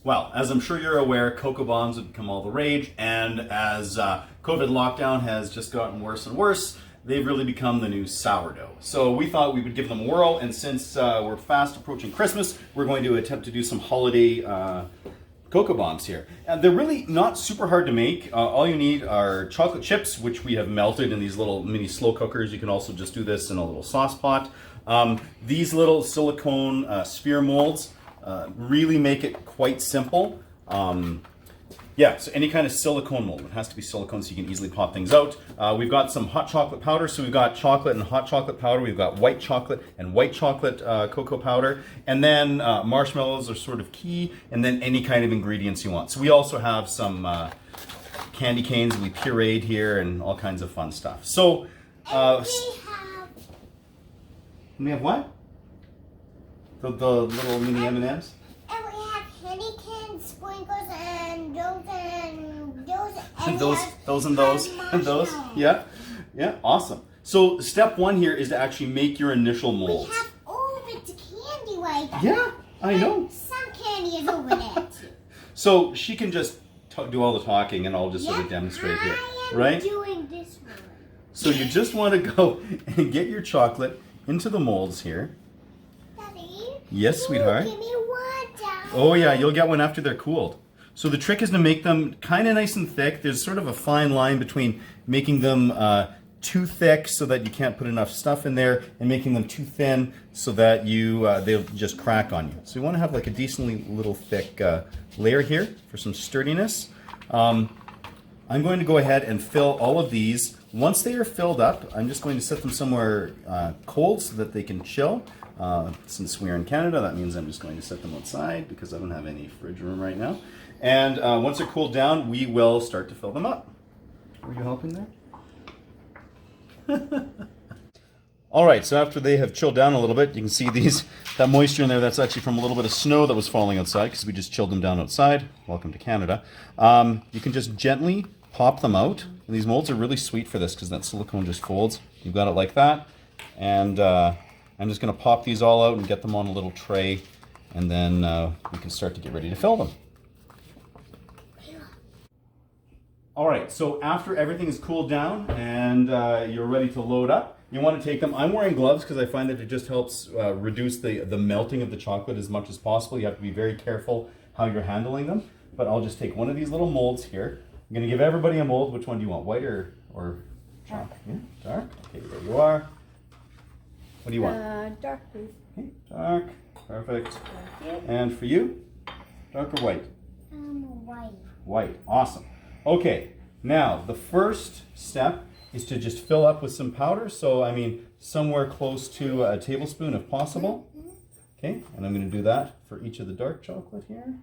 Well, as I'm sure you're aware, cocoa bombs have become all the rage, and as COVID lockdown has just gotten worse and worse, they've really become the new sourdough. So we thought we would give them a whirl, and since we're fast approaching Christmas, we're going to attempt to do some holiday cocoa bombs here. And they're really not super hard to make. All you need are chocolate chips, which we have melted in these little mini slow cookers. You can also just do this in a little sauce pot. These little silicone sphere molds really make it quite simple. Yeah, so any kind of silicone mold. It has to be silicone so you can easily pop things out. We've got some hot chocolate powder. So we've got chocolate and hot chocolate powder. We've got white chocolate and white chocolate cocoa powder. And then marshmallows are sort of key. And then any kind of ingredients you want. So we also have some candy canes we pureed here and all kinds of fun stuff. So we have what? The little mini M&Ms? And we have candy canes, sprinkles, and those and those. And those and those and those. Yeah, yeah, awesome. So step one here is to actually make your initial molds. We have all of it to candy right now. Yeah, I know. Some candy is over there too. So she can just do all the talking and I'll just sort of demonstrate here, right? Doing this one. So you just want to go and get your chocolate into the molds here. Yes, sweetheart. Give me one, Dad. Oh yeah, you'll get one after they're cooled. So the trick is to make them kind of nice and thick. There's sort of a fine line between making them too thick so that you can't put enough stuff in there and making them too thin so that they'll just crack on you. So you want to have like a decently little thick layer here for some sturdiness. I'm going to go ahead and fill all of these. Once they are filled up, I'm just going to set them somewhere cold so that they can chill. Since we're in Canada, that means I'm just going to set them outside because I don't have any fridge room right now. And once they're cooled down, we will start to fill them up. Were you helping there? All right, so after they have chilled down a little bit, you can see that moisture in there, that's actually from a little bit of snow that was falling outside because we just chilled them down outside. Welcome to Canada. You can just gently pop them out. And these molds are really sweet for this because that silicone just folds. You've got it like that. And I'm just going to pop these all out and get them on a little tray, and then we can start to get ready to fill them. All right, so after everything is cooled down and you're ready to load up, you want to take them. I'm wearing gloves because I find that it just helps reduce the melting of the chocolate as much as possible. You have to be very careful how you're handling them. But I'll just take one of these little molds here. I'm going to give everybody a mold. Which one do you want, white or dark? Yeah, dark. Okay, there you are. What do you want? Dark, please. Okay, dark. Perfect. Thank you. And for you? Dark or white? White. White. Awesome. Okay, now the first step is to just fill up with some powder. So, I mean, somewhere close to a tablespoon if possible. Okay, and I'm going to do that for each of the dark chocolate here.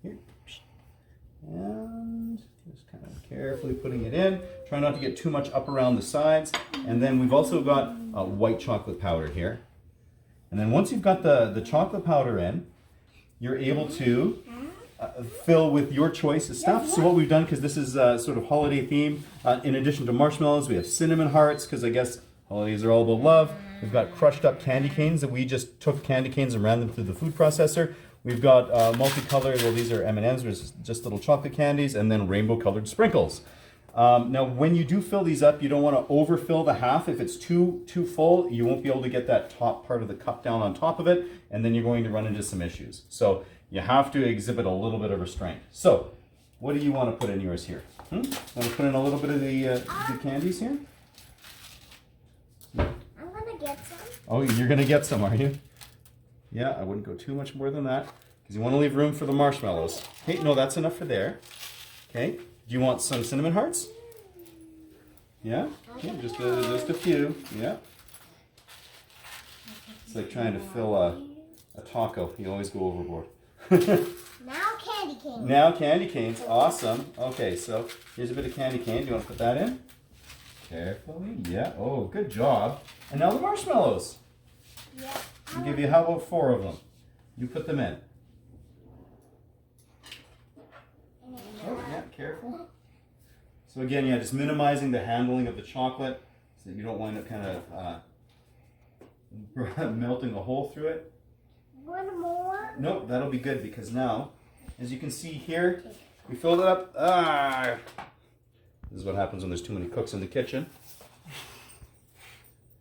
Here. And just kind of carefully putting it in. Try not to get too much up around the sides. And then we've also got white chocolate powder here. And then once you've got the chocolate powder in, you're able to fill with your choice of stuff. So what we've done, because this is sort of holiday theme, in addition to marshmallows, we have cinnamon hearts, because I guess holidays are all about love. We've got crushed up candy canes that we just took candy canes and ran them through the food processor. We've got multicolored, well, these are M&Ms, which is just little chocolate candies, and then rainbow colored sprinkles. Now, when you do fill these up, you don't want to overfill the half. If it's too full, you won't be able to get that top part of the cup down on top of it, and then you're going to run into some issues. So you have to exhibit a little bit of restraint. So what do you want to put in yours here? Want to put in a little bit of the candies here? I'm gonna get some. Oh, you're going to get some, are you? Yeah, I wouldn't go too much more than that because you want to leave room for the marshmallows. Okay, no, that's enough for there. Okay, do you want some cinnamon hearts? Yeah, okay, just a few. Yeah. It's like trying to fill a taco. You always go overboard. Now candy canes. Now candy canes, awesome. Okay, so here's a bit of candy cane. Do you want to put that in? Carefully, yeah. Oh, good job. And now the marshmallows. Yeah. I'll give you, how about 4 of them? You put them in. Oh, yeah, careful. So again, yeah, just minimizing the handling of the chocolate so that you don't wind up kind of melting a hole through it. One more. Nope, that'll be good because now, as you can see here, we filled it up. This is what happens when there's too many cooks in the kitchen.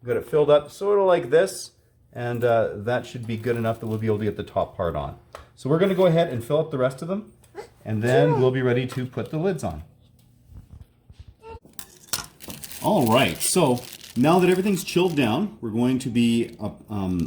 We got it filled up sort of like this, and that should be good enough that we'll be able to get the top part on. So we're going to go ahead and fill up the rest of them, and then we'll be ready to put the lids on. All right, so now that everything's chilled down, we're going to be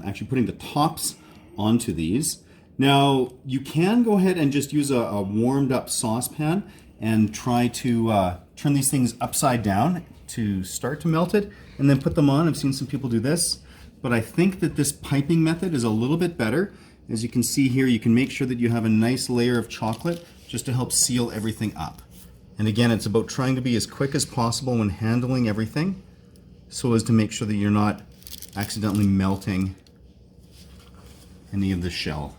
actually putting the tops onto these. Now, you can go ahead and just use a warmed up saucepan and try to turn these things upside down to start to melt it and then put them on. I've seen some people do this, but I think that this piping method is a little bit better. As you can see here, you can make sure that you have a nice layer of chocolate just to help seal everything up. And again, it's about trying to be as quick as possible when handling everything so as to make sure that you're not accidentally melting any of the shell.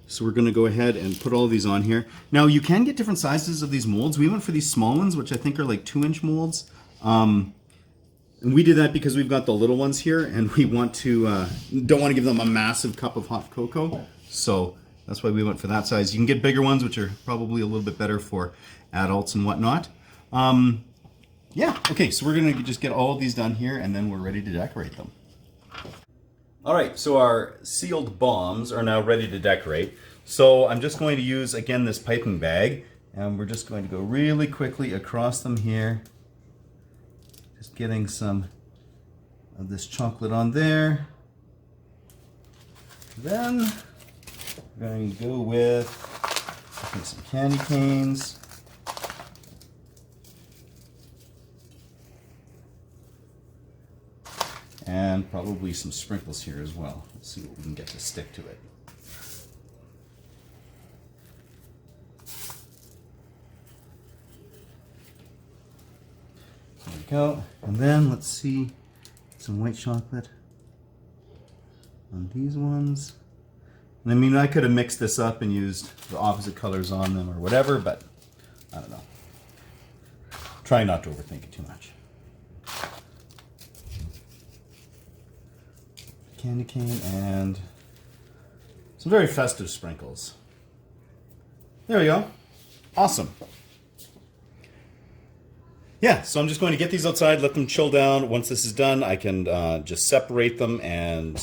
So we're going to go ahead and put all of these on here. Now you can get different sizes of these molds. We went for these small ones, which I think are like 2-inch molds. And we did that because we've got the little ones here and we want to, don't want to give them a massive cup of hot cocoa. So that's why we went for that size. You can get bigger ones, which are probably a little bit better for adults and whatnot. Yeah, okay, so we're going to just get all of these done here and then we're ready to decorate them. All right, so our sealed bombs are now ready to decorate. So I'm just going to use, again, this piping bag, and we're just going to go really quickly across them here. Just getting some of this chocolate on there. Then we're going to go with, I think, some candy canes. And probably some sprinkles here as well. Let's see what we can get to stick to it. There we go. And then let's see, some white chocolate on these ones. And I mean, I could have mixed this up and used the opposite colors on them or whatever, but I don't know. Try not to overthink it too much. Candy cane and some very festive sprinkles. There we go. Awesome. Yeah, so I'm just going to get these outside, let them chill down. Once this is done, I can just separate them and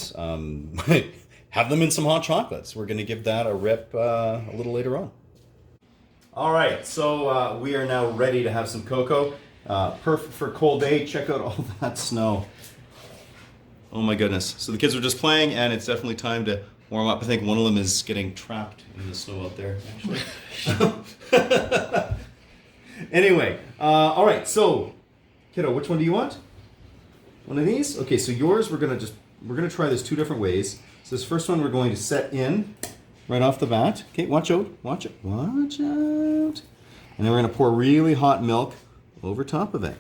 have them in some hot chocolates. We're going to give that a rip a little later on. All right, so we are now ready to have some cocoa. Perfect for a cold day. Check out all that snow. Oh my goodness. So the kids are just playing and it's definitely time to warm up. I think one of them is getting trapped in the snow out there, actually. Anyway, all right, so kiddo, which one do you want? One of these? Okay, so yours, we're gonna try this 2 different ways. So this first one we're going to set in right off the bat. Okay, watch out, watch it, watch out. And then we're gonna pour really hot milk over top of it.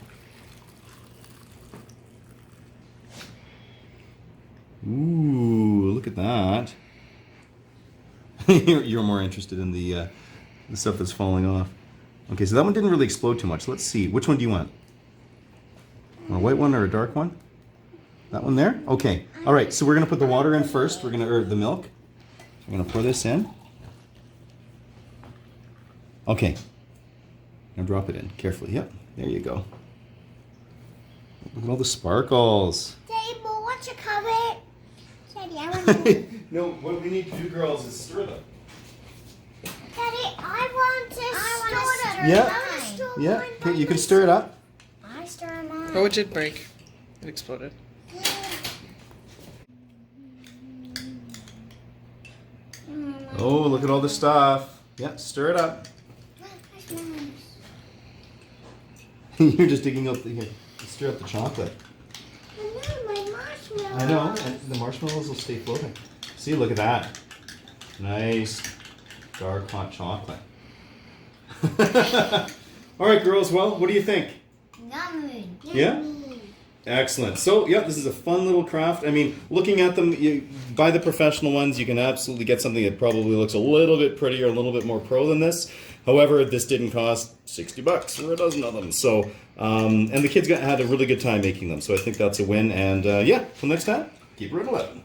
Ooh, look at that. You're more interested in the stuff that's falling off. Okay, so that one didn't really explode too much. Let's see. Which one do you want? A white one or a dark one? That one there? Okay. All right, so we're going to put the water in first. We're going to, or the milk. We're going to pour this in. Okay. Now drop it in carefully. Yep, there you go. Look at all the sparkles. Daddy, but what's your cover? Daddy, I want to. No, what we need to do, girls, is stir them. Daddy, I want to stir it. Yeah. Yeah. Okay, you can stir it up. I stir mine. Oh, it did break. It exploded. Oh, look at all the stuff. Yeah, stir it up. You're just digging up the here. Stir up the chocolate. My marshmallows. I know, and the marshmallows will stay floating. See, look at that. Nice dark hot chocolate. All right, girls. Well, what do you think? Yummy. Yeah? Excellent. So, yeah, this is a fun little craft. I mean, looking at them, you buy the professional ones, you can absolutely get something that probably looks a little bit prettier, a little bit more pro than this. However, this didn't cost $60 for a dozen of them. So, and the kids had a really good time making them. So I think that's a win. And yeah, till next time, keep it at 11.